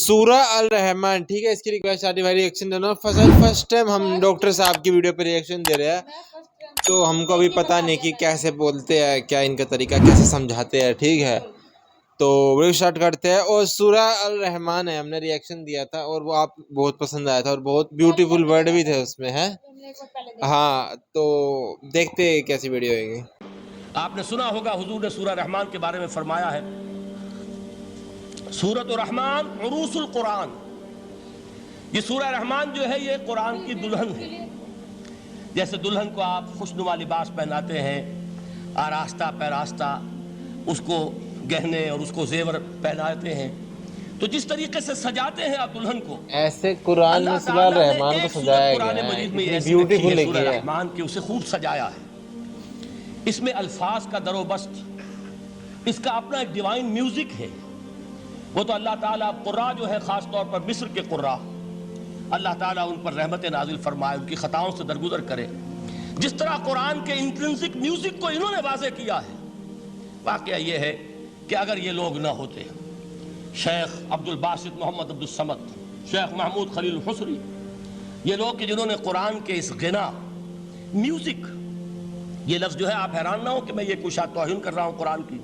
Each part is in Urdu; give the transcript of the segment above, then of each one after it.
سورہ الرحمن، ٹھیک ہے، اس کی ریکویسٹ آتی ہے ریئیکشن دینا. فرسٹ ٹائم ہم ڈاکٹر صاحب کی ویڈیو پہ ریئیکشن دے رہے ہیں، تو ہم کو ابھی پتہ نہیں کہ کیسے بولتے ہیں، کیا ان کا طریقہ کیسے سمجھاتے ہیں. ٹھیک ہے، تو ویڈیو اسٹارٹ کرتے ہیں. اور سورہ الرحمن ہے، ہم نے ریئیکشن دیا تھا اور وہ آپ بہت پسند آیا تھا اور بہت بیوٹیفل ورڈ بھی تھے اس میں ہے. ہاں، تو دیکھتے ہیں کیسی ویڈیو ہوئے گی. آپ نے سنا ہوگا حضور نے سورہ رحمان کے بارے میں فرمایا ہے، سورۃ الرحمن عروس القرآن. یہ سورہ رحمان جو ہے یہ قرآن کی دلہن ہے. جیسے دلہن کو آپ خوشنما لباس پہناتے ہیں، آراستہ پیراستہ اس کو گہنے اور اس کو زیور پہناتے ہیں، تو جس طریقے سے سجاتے ہیں آپ دلہن کو، ایسے قرآن میں اللہ سورہ تعالیٰ نے الرحمن کو ایک سورت سجایا قرآن گیا ہے، مجید میں اتنی ایسی رکھی بیوٹیفل ہے لگی سورہ ہے. رحمان کہ اسے خوب سجایا ہے. اس میں الفاظ کا در و بست، اس کا اپنا ایک ڈیوائن میوزک ہے. وہ تو اللہ تعالیٰ قراء جو ہے، خاص طور پر مصر کے قراء، اللہ تعالیٰ ان پر رحمت نازل فرمائے، ان کی خطاؤں سے درگزر کرے. جس طرح قرآن کے انٹرنسک میوزک کو انہوں نے واضح کیا ہے. واقعہ یہ ہے کہ اگر یہ لوگ نہ ہوتے، شیخ عبد الباسط محمد عبد الصمد، شیخ محمود خلیل الحصری، یہ لوگ کہ جنہوں نے قرآن کے اس غنا، میوزک، یہ لفظ جو ہے آپ حیران نہ ہو کہ میں یہ کوئی شاید توہین کر رہا ہوں قرآن کی،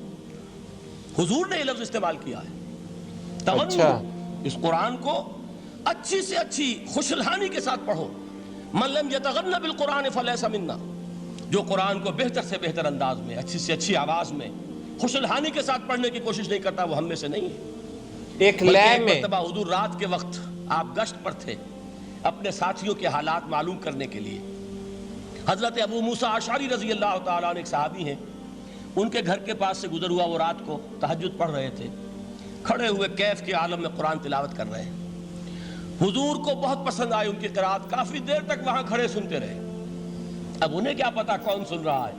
حضور نے یہ لفظ استعمال کیا ہے. اچھا، اس قرآن کو اچھی سے اچھی خوشلہانی کے ساتھ پڑھو. من لم یتغن بالقرآن فلیس منا، جو قرآن کو بہتر سے بہتر انداز میں، اچھی سے اچھی آواز میں، خوشلہانی کے ساتھ پڑھنے کی کوشش نہیں کرتا، وہ ہم میں سے نہیں ہے. ایک بلکہ لے ایک میں مرتبہ حضور رات کے وقت آپ گشت پر تھے اپنے ساتھیوں کے حالات معلوم کرنے کے لیے. حضرت ابو موسیٰ اشعری رضی اللہ تعالیٰ عنہ ایک صحابی ہیں، ان کے گھر کے پاس سے گزر ہوا، وہ رات کو تہجد پڑھ رہے تھے، کھڑے ہوئے کیف کے عالم میں قرآن تلاوت کر رہے ہیں. حضور کو بہت پسند آئی ان کی قرآت، کافی دیر تک وہاں کھڑے سنتے رہے. اب انہیں کیا پتا کون سن رہا ہے.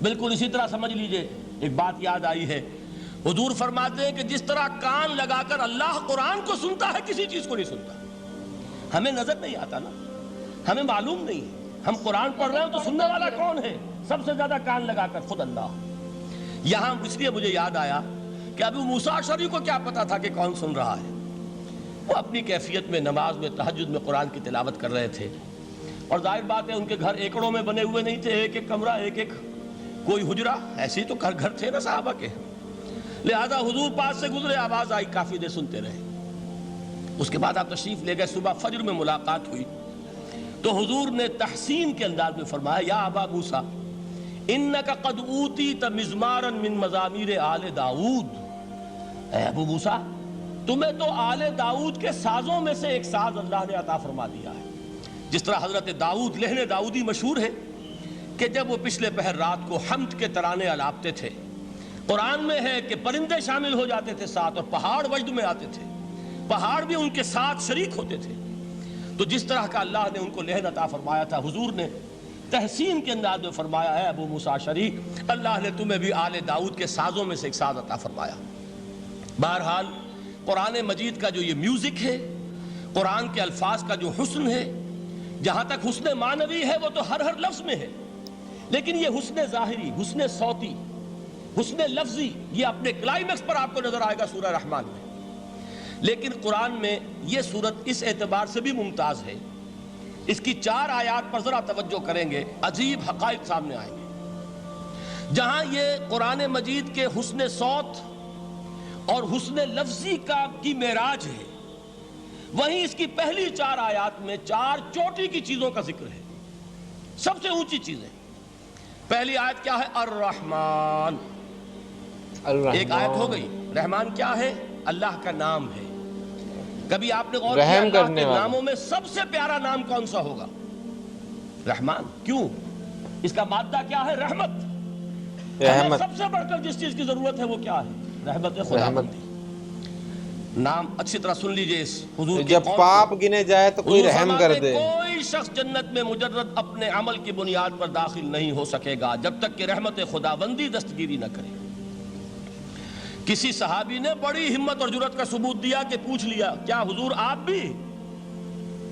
بالکل اسی طرح سمجھ لیجئے ایک بات یاد آئی ہے، حضور فرماتے ہیں کہ جس طرح کان لگا کر اللہ قرآن کو سنتا ہے، کسی چیز کو نہیں سنتا. ہمیں نظر نہیں آتا نا، ہمیں معلوم نہیں ہے، ہم قرآن پڑھ رہے ہیں تو سننے والا کون ہے؟ سب سے زیادہ کان لگا کر خود اللہ. یہاں اس لیے مجھے یاد آیا کہ ابو موسیٰ اشعری کو کیا پتا تھا کہ کون سن رہا ہے. وہ اپنی کیفیت میں نماز میں تہجد میں قرآن کی تلاوت کر رہے تھے، اور ظاہر بات ہے ان کے گھر ایکڑوں میں بنے ہوئے نہیں تھے، ایک ایک کمرہ، ایک ایک کوئی حجرہ، ایسے ہی تو گھر تھے نا صحابہ کے. لہذا حضور پاس سے گزرے، آواز آئی، کافی دیر سنتے رہے. اس کے بعد آپ تشریف لے گئے، صبح فجر میں ملاقات ہوئی تو حضور نے تحسین کے انداز میں فرمایا، یا ابا موسیٰ انک قد اوتیت مزمارا من مزامیر آل داؤد. اے ابو موسیٰ، تمہیں تو آل داؤد کے سازوں میں سے ایک ساز اللہ نے عطا فرما دیا ہے. جس طرح حضرت داؤد، لہن داؤدی مشہور ہے کہ جب وہ پچھلے پہر رات کو حمد کے ترانے الاپتے تھے، قرآن میں ہے کہ پرندے شامل ہو جاتے تھے ساتھ، اور پہاڑ وجد میں آتے تھے، پہاڑ بھی ان کے ساتھ شریک ہوتے تھے. تو جس طرح کا اللہ نے ان کو لہن عطا فرمایا تھا، حضور نے تحسین کے انداز میں فرمایا ہے ابو موسیٰ اشعری، اللہ نے تمہیں بھی آل داؤد کے سازوں میں سے ایک ساز عطا فرمایا. بہرحال قرآن مجید کا جو یہ میوزک ہے، قرآن کے الفاظ کا جو حسن ہے، جہاں تک حسن معنوی ہے وہ تو ہر لفظ میں ہے، لیکن یہ حسن ظاہری، حسن صوتی، حسن لفظی، یہ اپنے کلائمیکس پر آپ کو نظر آئے گا سورہ رحمان میں. لیکن قرآن میں یہ سورت اس اعتبار سے بھی ممتاز ہے، اس کی 4 آیات پر ذرا توجہ کریں گے، عجیب حقائق سامنے آئیں گے. جہاں یہ قرآن مجید کے حسن صوت اور حسن لفظی کی معراج ہے، وہیں اس کی پہلی 4 آیات میں 4 چوٹی کی چیزوں کا ذکر ہے، سب سے اونچی چیزیں. پہلی آیت کیا ہے؟ الرحمن. ایک آیت ہو گئی. رحمان کیا ہے؟ اللہ کا نام ہے. کبھی آپ نے غور کیا اللہ کے ناموں میں سب سے پیارا نام کون سا ہوگا؟ رحمان. کیوں؟ اس کا مادہ کیا ہے؟ رحمت. ہمیں سب سے بڑھ کر جس چیز کی ضرورت ہے وہ کیا ہے؟ رحمت خداوندی. نام اچھی طرح سن لیجئے اس حضور کے. جب پاپ گنے جائے تو کوئی رحم کر دے. کوئی شخص جنت میں مجرد اپنے عمل کی بنیاد پر داخل نہیں ہو سکے گا جب تک کہ رحمت خداوندی دستگیری نہ کرے. کسی صحابی نے بڑی ہمت اور جرأت کا ثبوت دیا کہ پوچھ لیا، کیا حضور آپ بھی؟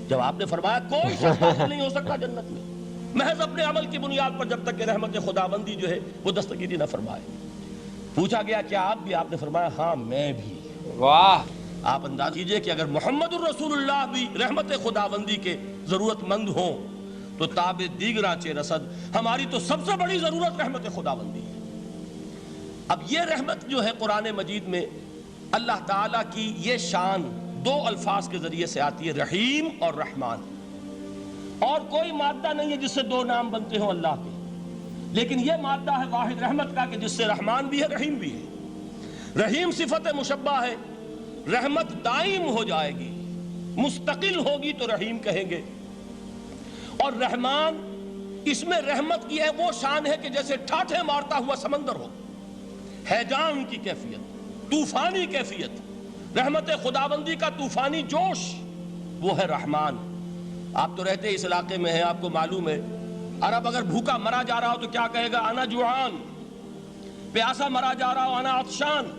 جب آپ نے فرمایا کوئی شخص داخل نہیں ہو سکتا جنت میں محض اپنے عمل کی بنیاد پر جب تک کہ رحمت خداوندی جو ہے وہ دستگیری نہ فرمائے. پوچھا گیا کیا آپ بھی؟ آپ نے فرمایا ہاں میں بھی. واہ. آپ انداز کیجئے کہ اگر محمد الرسول اللہ بھی رحمت خداوندی کے ضرورت مند ہوں تو تاب دیگراں چے رسد ہماری تو سب سے بڑی ضرورت رحمت خداوندی ہے۔ اب یہ رحمت جو ہے قرآن مجید میں اللہ تعالیٰ کی یہ شان دو الفاظ کے ذریعے سے آتی ہے، رحیم اور رحمان۔ اور کوئی مادہ نہیں ہے جس سے دو نام بنتے ہوں اللہ کے، لیکن یہ مادہ ہے واحد رحمت کا کہ جس سے رحمان بھی ہے رحیم بھی ہے۔ رحیم صفت مشبہ ہے، رحمت دائم ہو جائے گی، مستقل ہوگی تو رحیم کہیں گے۔ اور رحمان، اس میں رحمت کی ہے وہ شان ہے کہ جیسے ٹھاٹھے مارتا ہوا سمندر ہو، ہیجان کی کیفیت، طوفانی کیفیت، رحمت خداوندی کا طوفانی جوش، وہ ہے رحمان۔ آپ تو رہتے اس علاقے میں ہیں، آپ کو معلوم ہے عرب اگر بھوکا مرا جا رہا ہو تو کیا کہے گا؟ انا جوعان۔ پیاسا مرا جا رہا ہو انا عطشان۔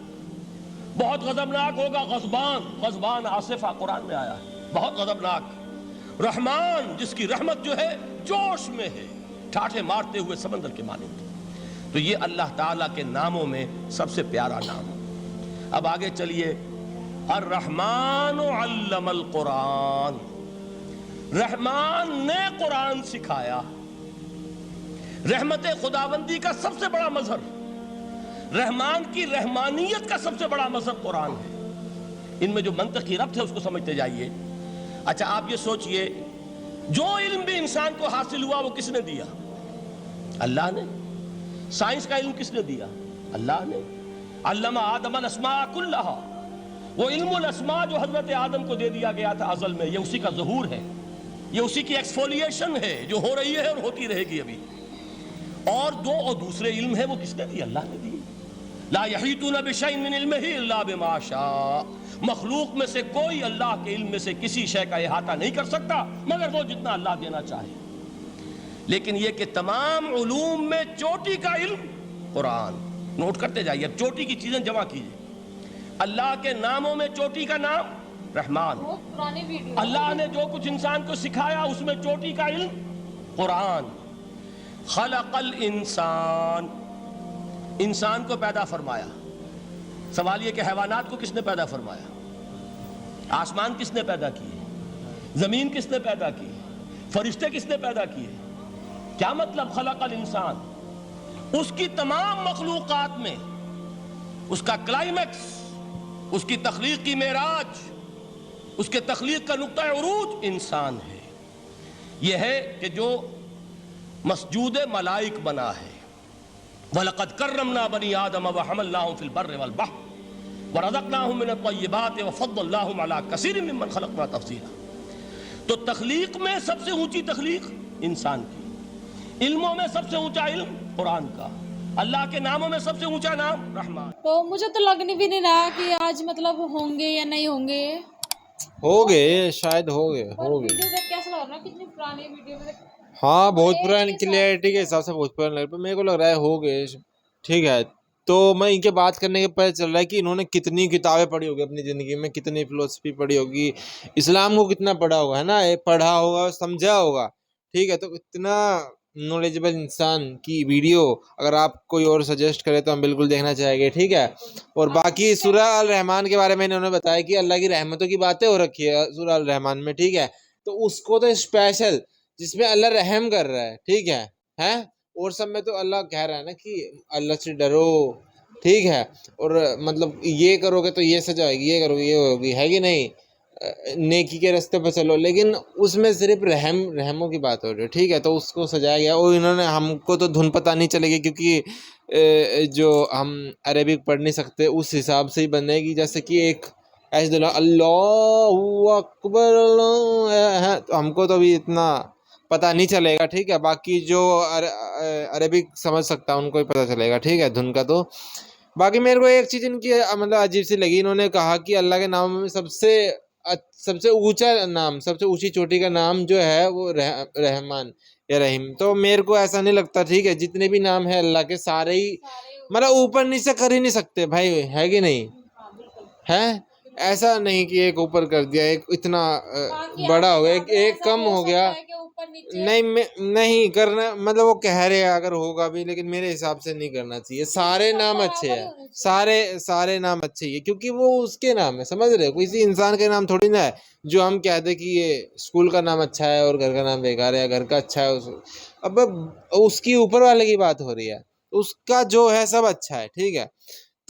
بہت غضبناک ہوگا غضبان، غضبان آصفہ قرآن میں آیا ہے، بہت غضبناک۔ رحمان، جس کی رحمت جو ہے جوش میں ہے، ٹھاٹھے مارتے ہوئے سمندر کے مانند۔ تو یہ اللہ تعالیٰ کے ناموں میں سب سے پیارا نام۔ اب آگے چلیے، الرحمن علم القرآن، رحمان نے قرآن سکھایا۔ رحمت خداوندی کا سب سے بڑا مظہر، رحمان کی رحمانیت کا سب سے بڑا مظہر قرآن ہے۔ ان میں جو منطقی ربط ہے اس کو سمجھتے جائیے۔ اچھا آپ یہ سوچئے، جو علم بھی انسان کو حاصل ہوا وہ کس نے دیا؟ اللہ نے۔ سائنس کا علم کس نے دیا؟ اللہ نے۔ علم آدم الاسماء کلہا، وہ علم الاسماء جو حضرت آدم کو دے دیا گیا تھا ازل میں، یہ اسی کا ظہور ہے، یہ اسی کی ایکسفولیشن ہے جو ہو رہی ہے اور ہوتی رہے گی ابھی۔ اور دوسرے علم ہے وہ کس نے دی؟ اللہ نے دی۔ لا یحیطون بشیء من علمہ الا بما شاء، مخلوق میں سے کوئی اللہ کے علم میں سے کسی شے کا احاطہ نہیں کر سکتا مگر وہ جتنا اللہ دینا چاہے۔ لیکن یہ کہ تمام علوم میں چوٹی کا علم قرآن۔ نوٹ کرتے جائیے، اب چوٹی کی چیزیں جمع کیجئے۔ اللہ کے ناموں میں چوٹی کا نام رحمان۔ اللہ نے جو کچھ انسان کو سکھایا اس میں چوٹی کا علم قرآن۔ خلق الانسان، انسان کو پیدا فرمایا۔ سوال یہ کہ حیوانات کو کس نے پیدا فرمایا؟ آسمان کس نے پیدا کیے؟ زمین کس نے پیدا کی؟ فرشتے کس نے پیدا کیے؟ کیا مطلب خلق الانسان؟ اس کی تمام مخلوقات میں اس کا کلائمیکس، اس کی تخلیق کی معراج، اس کے تخلیق کا نقطہ عروج انسان ہے۔ یہ ہے کہ جو مسجود ملائک بنا ہے۔ وَلَقَدْ كَرَّمْنَا بَنِي آدَمَ وَحَمَلْنَاهُمْ فِي الْبَرِّ وَالْبَحْرِ وَرَزَقْنَاهُمْ مِنَ الطَّيِّبَاتِ وَفَضَّلْنَاهُمْ عَلَى كَثِيرٍ مِّمَّنْ خَلَقْنَا تَفْضِيلًا۔ تو تخلیق میں سب سے اونچی تخلیق انسان کی، علموں میں سب سے اونچا علم قرآن کا، اللہ کے ناموں میں سب سے اونچا نام رحمان۔ تو مجھے تو لگنے بھی نہیں رہا کہ آج مطلب ہوں گے یا نہیں ہوں گے۔ ہو گئے، شاید ہو گئے۔ ویڈیو دیکھ کیسا لگ رہا ہے؟ کتنی پرانی ویڈیو میں ہاں بہت پرانی، کلیئرٹی کے حساب سے بہت پرانی لگ رہا ہے، میرے کو لگ رہا ہے ہو گئے۔ ٹھیک ہے، تو میں ان کے بات کرنے کے پتہ چل رہا ہے کہ انہوں نے کتنی کتابیں پڑھی ہوگی اپنی زندگی میں، کتنی فلسفی پڑھی ہوگی، اسلام کو کتنا پڑھا ہوگا، ہے نا، پڑھا ہوگا، سمجھا ہوگا۔ ٹھیک ہے، تو اتنا نالجبل انسان کی ویڈیو اگر آپ کوئی اور سجیسٹ کرے تو ہم بالکل دیکھنا چاہیں گے۔ ٹھیک ہے، اور باقی سورہ الرحمن کے بارے میں انہوں نے بتایا کہ اللہ کی رحمتوں کی باتیں ہو رکھی ہے سورہ الرحمن میں۔ ٹھیک ہے، تو اس کو تو اسپیشل جس میں اللہ رحم کر رہا ہے، ٹھیک ہے، اور سب میں تو اللہ کہہ رہا ہے نا کہ اللہ سے ڈرو، ٹھیک ہے، اور مطلب یہ کرو گے تو یہ سزا ہوگی، یہ کرو گے یہ ہوگی، ہے کہ نہیں، نیکی کے راستے پہ چلو، لیکن اس میں صرف رحموں کی بات ہو رہی ہے۔ ٹھیک ہے، تو اس کو سجایا گیا، اور انہوں نے ہم کو تو دھن پتہ نہیں چلے گی کیونکہ جو ہم عربک پڑھ نہیں سکتے اس حساب سے ہی بنے گی، جیسے کہ ایک ایسے اللہ اکبر ہے، تو ہم کو تو بھی اتنا پتہ نہیں چلے گا۔ ٹھیک ہے، باقی جو عربک سمجھ سکتا ہے ان کو ہی پتہ چلے گا۔ ٹھیک ہے، دھن کا تو باقی میرے کو ایک چیز ان کی مطلب عجیب سی لگی، انہوں نے کہا کہ اللہ کے ناموں میں سب سے اونچا نام، سب سے اونچی چوٹی کا نام جو ہے وہ رحمان یا رحیم۔ تو میرے کو ایسا نہیں لگتا، ٹھیک ہے، جتنے بھی نام ہیں اللہ کے سارے ہی مطلب اوپر نیچے کر ہی نہیں سکتے بھائی، ہے کہ نہیں، ہے ایسا نہیں کہ ایک اوپر کر دیا، ایک اتنا بڑا ہو گیا، ایک کم ہو گیا، اوپر نیچے نہیں کرنا، مطلب وہ کہہ رہے ہیں اگر ہوگا بھی، لیکن میرے حساب سے نہیں کرنا چاہیے. سارے نام اچھے ہیں، سارے نام اچھے ہیں، کیونکہ وہ اس کے نام ہے، سمجھ رہے ہو؟ کسی انسان کے نام تھوڑی نا ہے جو ہم کہتے کہ یہ اسکول کا نام اچھا ہے اور گھر کا نام بیکار ہے، گھر کا اچھا ہے. اب اس کی اوپر والے کی بات ہو رہی ہے، اس کا جو ہے سب اچھا ہے، ٹھیک ہے.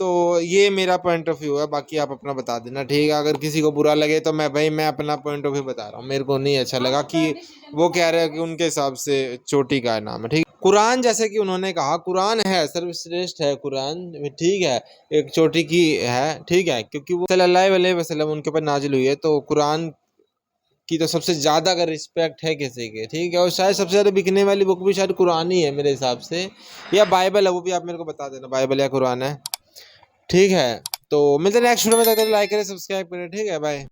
تو یہ میرا پوائنٹ آف ویو ہے، باقی آپ اپنا بتا دینا، ٹھیک ہے. اگر کسی کو برا لگے تو میں اپنا پوائنٹ آف ویو بتا رہا ہوں، میرے کو نہیں اچھا لگا کہ وہ کہہ رہے ہیں کہ ان کے حساب سے چوٹی کا نام ہے، ٹھیک. قرآن جیسے کہ انہوں نے کہا قرآن ہے سروشریشٹھ ہے، قرآن ٹھیک ہے، ایک چوٹی کی ہے، ٹھیک ہے، کیونکہ وہ صلی اللہ علیہ وسلم ان کے اوپر نازل ہوئی ہے. تو قرآن کی تو سب سے زیادہ اگر رسپیکٹ ہے کسی کے، ٹھیک ہے، اور شاید سب سے زیادہ بکنے والی بک بھی شاید قرآن ہی ہے میرے حساب سے، یا بائبل ہے، وہ بھی آپ میرے کو بتا دینا بائبل یا قرآن ہے، ٹھیک ہے. تو ملتے ہیں نیکسٹ ویڈیو میں، تک لائک کریں سبسکرائب کریں، ٹھیک ہے، بائے.